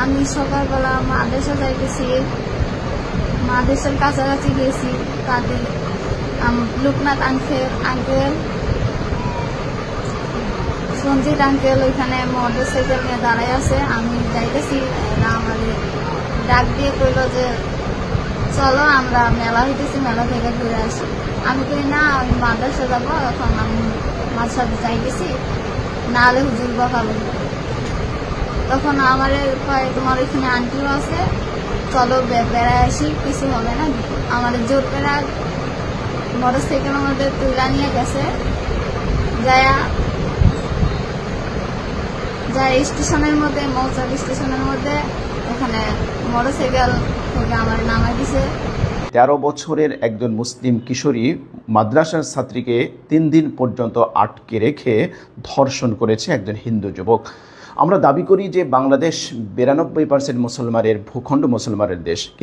আমি সকালবেলা মাদ্রাসা যাইতেছি, মাদ্রাসার কাছাকাছি গেছি, তাদের লোকনাথ আঙ্কেল সঞ্জিত আঙ্কেল ওইখানে মোটরসাইকেল নিয়ে দাঁড়াই আছে। আমি যাইতেছি, আমাদের ডাক দিয়ে কইল যে চলো আমরা মেলা হইতেছি, মেলা থেকে ঘুরে আসি। আমি কই না, আমি মাদ্রাসা যাবো, এখন আমি মাদ্রাসা যাইতেছি, না হলে হুজুর বকাবো। তখন আমার কয় তোমার এখানে আন্টিও আছে, চলো বেড়ায় আসি, কিছু হবে না। আমাদের জোর করে মোটরসাইকেলের মধ্যে তুলা নিয়ে গেছে, যায় স্টেশনের মধ্যে, মৌচাক স্টেশনের মধ্যে ওখানে মোটরসাইকেল থেকে আমার নামাই দিছে। 13 বছরের একজন মুসলিম কিশোরী মাদ্রাসার ছাত্রীকে 3 দিন পর্যন্ত আটকে রেখে ধর্ষণ করেছে একজন হিন্দু যুবক। আমরা দাবি করি যে বাংলাদেশ 92% মুসলমানের ভূখণ্ড মুসলমানের দেশ।